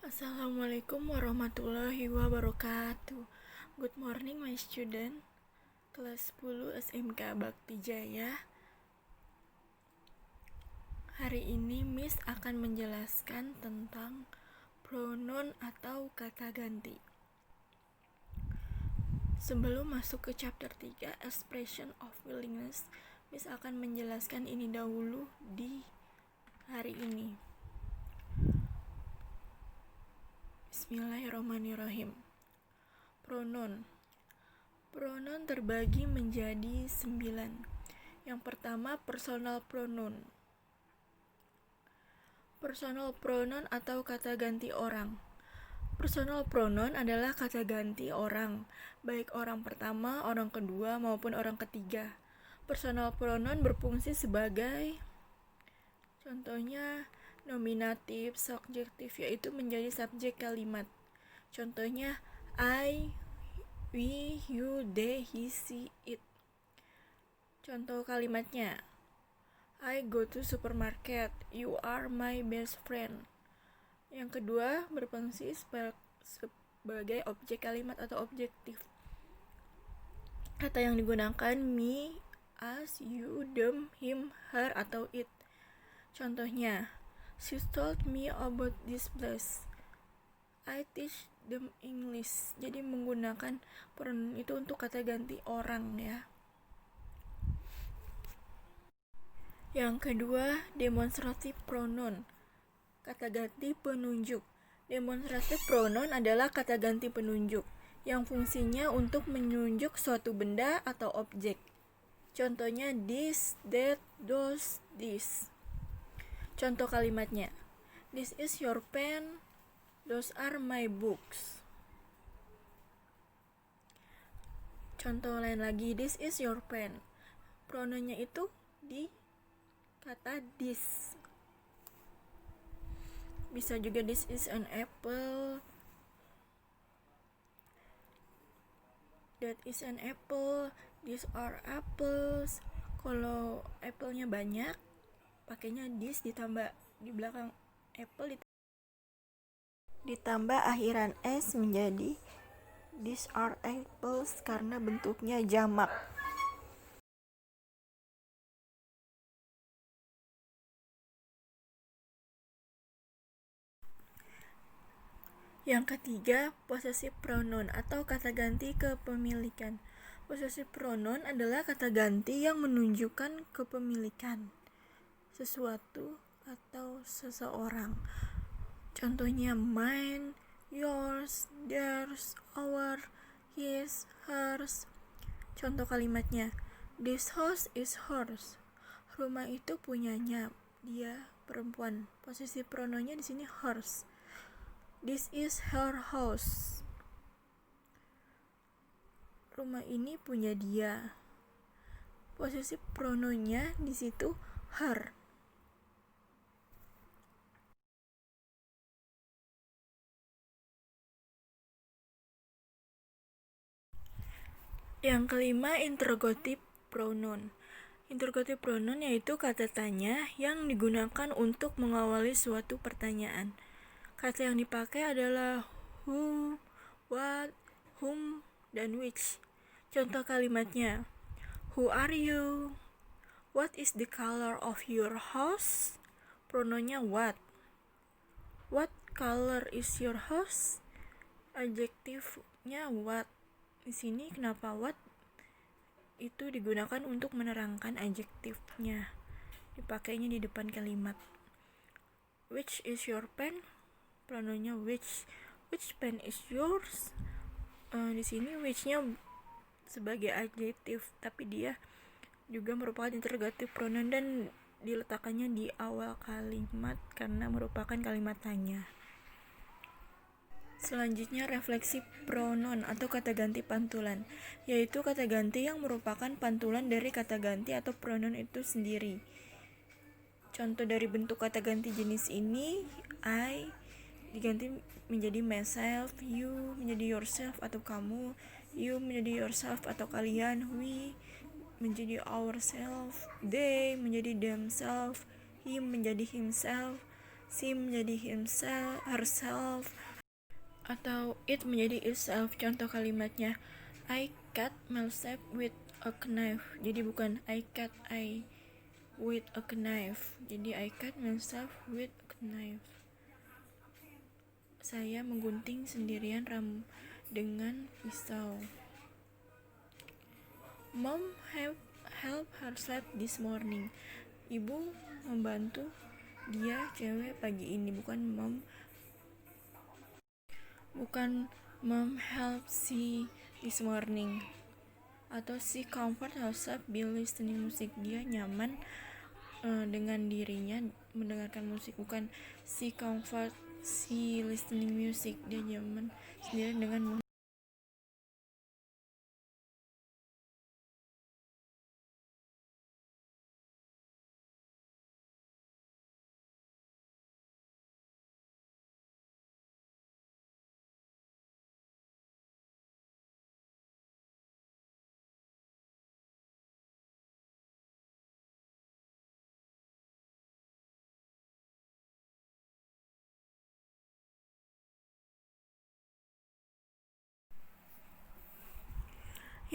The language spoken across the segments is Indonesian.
Assalamualaikum warahmatullahi wabarakatuh. Good morning my student. Kelas 10 SMK Bakti Jaya. Hari ini Miss akan menjelaskan tentang pronoun atau kata ganti. Sebelum masuk ke chapter 3 expression of willingness, Miss akan menjelaskan ini dahulu di hari ini. Bismillahirrahmanirrahim. Pronoun terbagi menjadi 9. Yang pertama, personal pronoun. Personal pronoun atau kata ganti orang. Personal pronoun adalah kata ganti orang, baik orang pertama, orang kedua, maupun orang ketiga. Personal pronoun berfungsi sebagai contohnya nominatif, subjektif, yaitu menjadi subjek kalimat. Contohnya I, we, you, they, he, she, it. Contoh kalimatnya, I go to supermarket, you are my best friend. Yang kedua, berfungsi sebagai objek kalimat atau objektif. Kata yang digunakan me, us, you, them, him, her, atau it. Contohnya, she told me about this place. I teach them English. Jadi menggunakan pronoun itu untuk kata ganti orang ya. Yang kedua, demonstrative pronoun. Kata ganti penunjuk. Demonstrative pronoun adalah kata ganti penunjuk yang fungsinya untuk menunjuk suatu benda atau objek. Contohnya this, that, those, this. Contoh kalimatnya, this is your pen, those are my books. Contoh lain lagi, this is your pen. Pronounnya itu di kata this. Bisa juga this is an apple, that is an apple, these are apples. Kalau apple-nya banyak, pakainya this ditambah di belakang apple ditambah akhiran s menjadi these are apples karena bentuknya jamak. Yang ketiga, possessive pronoun atau kata ganti kepemilikan. Possessive pronoun adalah kata ganti yang menunjukkan kepemilikan sesuatu atau seseorang. Contohnya mine, yours, theirs, our, his, hers. Contoh kalimatnya, this house is hers. Rumah itu punyanya dia, perempuan. Posisi pronounnya di sini hers. This is her house. Rumah ini punya dia. Posisi pronounnya di situ her. Yang kelima, interrogative pronoun. Interrogative pronoun yaitu kata tanya yang digunakan untuk mengawali suatu pertanyaan. Kata yang dipakai adalah who, what, whom, dan which. Contoh kalimatnya, who are you? What is the color of your house? Pronounnya what. What color is your house? Adjektifnya what. Di sini kenapa what itu digunakan untuk menerangkan adjektifnya, dipakainya di depan kalimat. Which is your pen? Pronounnya which. Which pen is yours? Di sini which-nya sebagai adjektif, tapi dia juga merupakan interrogative pronoun dan diletakkannya di awal kalimat karena merupakan kalimat tanya. Selanjutnya, refleksi pronoun atau kata ganti pantulan, yaitu kata ganti yang merupakan pantulan dari kata ganti atau pronoun itu sendiri. Contoh dari bentuk kata ganti jenis ini, I diganti menjadi myself, you menjadi yourself atau kamu, you menjadi yourself atau kalian, we menjadi ourselves, they menjadi themselves, him menjadi himself, she menjadi himself, herself, atau it menjadi itself. Contoh kalimatnya, I cut myself with a knife. Jadi bukan I cut I with a knife, jadi I cut myself with a knife. Saya menggunting sendirian dengan pisau. Mom help herself this morning. Ibu membantu dia cewek pagi ini, bukan mom help she this morning. Atau she comfort herself by listening music. Dia nyaman dengan dirinya mendengarkan musik, bukan she comfort she listening music. Dia nyaman sendiri dengan musik.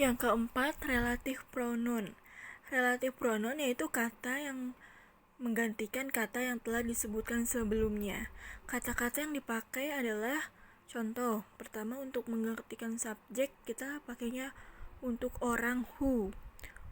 Yang keempat, relative pronoun. Relative pronoun yaitu kata yang menggantikan kata yang telah disebutkan sebelumnya. Kata-kata yang dipakai adalah, contoh, pertama untuk menggantikan subjek kita pakainya untuk orang who,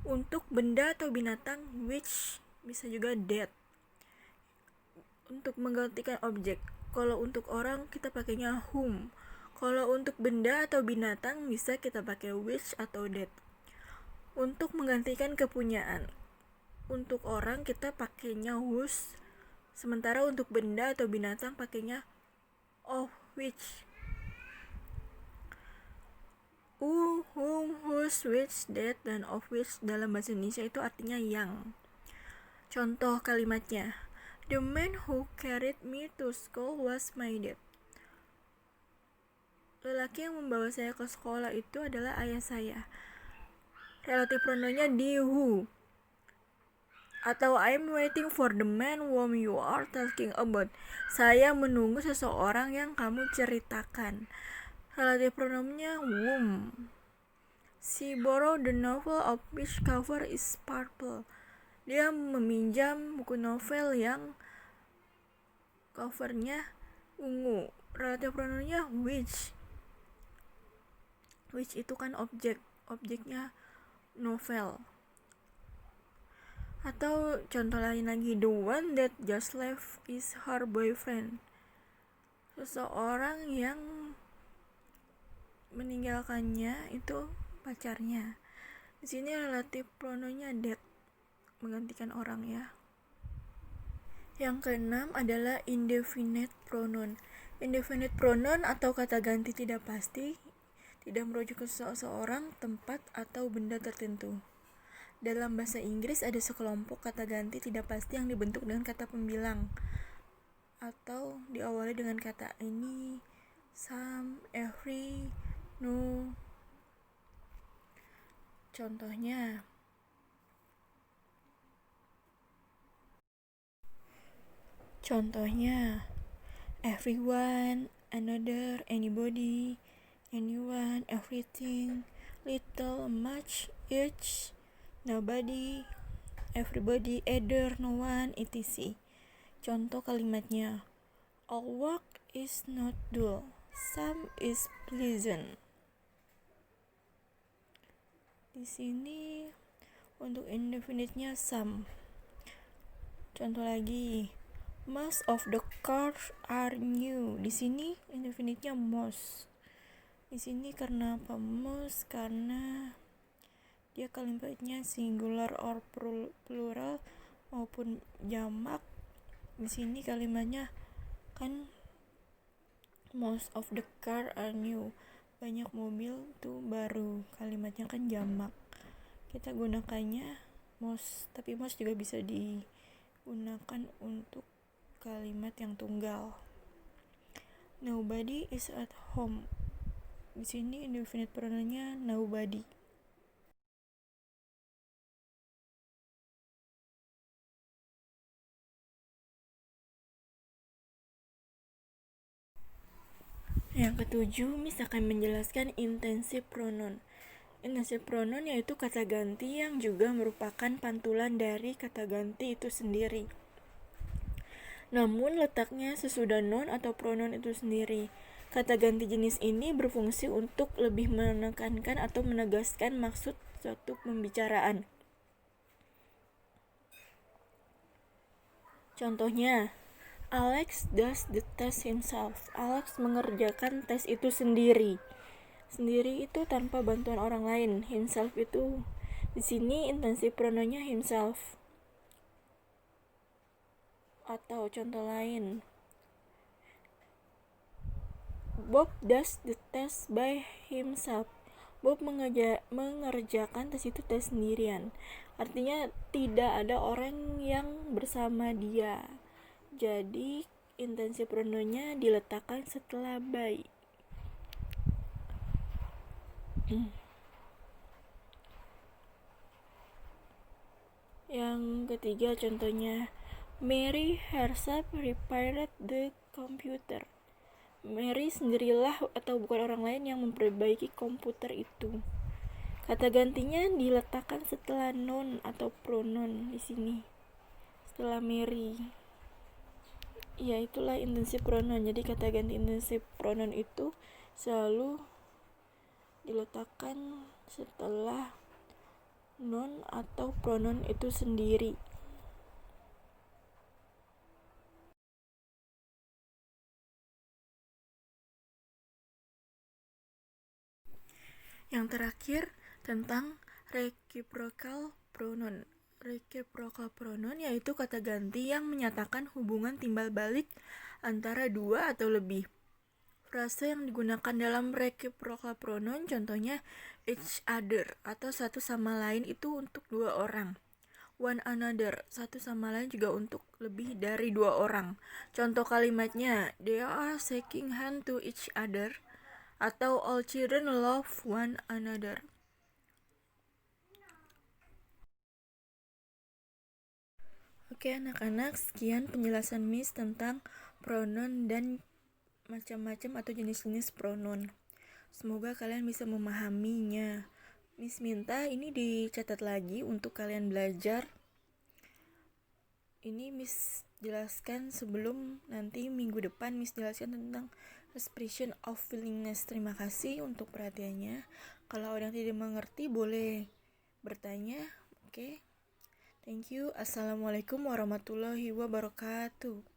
untuk benda atau binatang which, bisa juga that. Untuk menggantikan objek, kalau untuk orang kita pakainya whom. Kalau untuk benda atau binatang bisa kita pakai which atau that. Untuk menggantikan kepunyaan, untuk orang kita pakainya whose, sementara untuk benda atau binatang pakainya of which. Who, whom, whose, which, that, dan of which dalam bahasa Indonesia itu artinya yang. Contoh kalimatnya, the man who carried me to school was my dad. Lelaki yang membawa saya ke sekolah itu adalah ayah saya. Relative pronounnya the who. Atau I'm waiting for the man whom you are talking about. Saya menunggu seseorang yang kamu ceritakan. Relative pronounnya whom. She borrowed the novel of which cover is purple. Dia meminjam buku novel yang covernya ungu. Relative pronounnya which. Which itu kan objeknya novel. Atau contoh lain lagi, the one that just left is her boyfriend. Seseorang yang meninggalkannya itu pacarnya. Di sini relative pronounnya that, menggantikan orang ya. Yang keenam adalah indefinite pronoun. Indefinite pronoun atau kata ganti tidak pasti tidak merujuk ke seseorang, tempat, atau benda tertentu. Dalam bahasa Inggris ada sekelompok kata ganti tidak pasti yang dibentuk dengan kata pembilang atau diawali dengan kata any, some, every, no. Contohnya, everyone, another, anybody, anyone, everything, little, much, each, nobody, everybody, either, no one, etc. Contoh kalimatnya, all work is not dull, some is pleasant. Di sini untuk indefinite-nya some. Contoh lagi, most of the cars are new. Di sini indefinite-nya most. Di sini karena apa most? Karena dia kalimatnya singular or plural maupun jamak. Di sini kalimatnya kan most of the car are new. Banyak mobil tuh baru. Kalimatnya kan jamak. Kita gunakannya most, tapi most juga bisa digunakan untuk kalimat yang tunggal. Nobody is at home. Di sini indefinite pronounnya nobody. Yang ketujuh, Miss akan menjelaskan intensif pronon. Intensif pronon yaitu kata ganti yang juga merupakan pantulan dari kata ganti itu sendiri. Namun letaknya sesudah noun atau pronon itu sendiri. Kata ganti jenis ini berfungsi untuk lebih menekankan atau menegaskan maksud suatu pembicaraan. Contohnya, Alex does the test himself. Alex mengerjakan tes itu sendiri. Sendiri itu tanpa bantuan orang lain. Himself itu di sini intensif prononya himself. Atau contoh lain, Bob does the test by himself. Bob mengerjakan tes itu tes sendirian. Artinya tidak ada orang yang bersama dia. Jadi intensif prononya diletakkan setelah by. Yang ketiga contohnya, Mary herself repaired the computer. Mary sendirilah atau bukan orang lain yang memperbaiki komputer itu. Kata gantinya diletakkan setelah noun atau pronoun di sini. Setelah Mary. Ya, itulah intensif pronoun. Jadi kata ganti intensif pronoun itu selalu diletakkan setelah noun atau pronoun itu sendiri. Yang terakhir tentang reciprocal pronoun. Reciprocal pronoun yaitu kata ganti yang menyatakan hubungan timbal balik antara dua atau lebih. Frase yang digunakan dalam reciprocal pronoun contohnya each other atau satu sama lain itu untuk dua orang. One another, satu sama lain juga untuk lebih dari dua orang. Contoh kalimatnya, they are shaking hand to each other, atau all children love one another. Oke anak-anak, sekian penjelasan Miss tentang pronoun dan macam-macam atau jenis-jenis pronoun. Semoga kalian bisa memahaminya. Miss minta ini dicatat lagi untuk kalian belajar. Ini Miss jelaskan sebelum nanti minggu depan Miss jelaskan tentang expression of willingness. Terima kasih untuk perhatiannya. Kalau ada yang tidak mengerti boleh bertanya. Oke. Thank you. Assalamualaikum warahmatullahi wabarakatuh.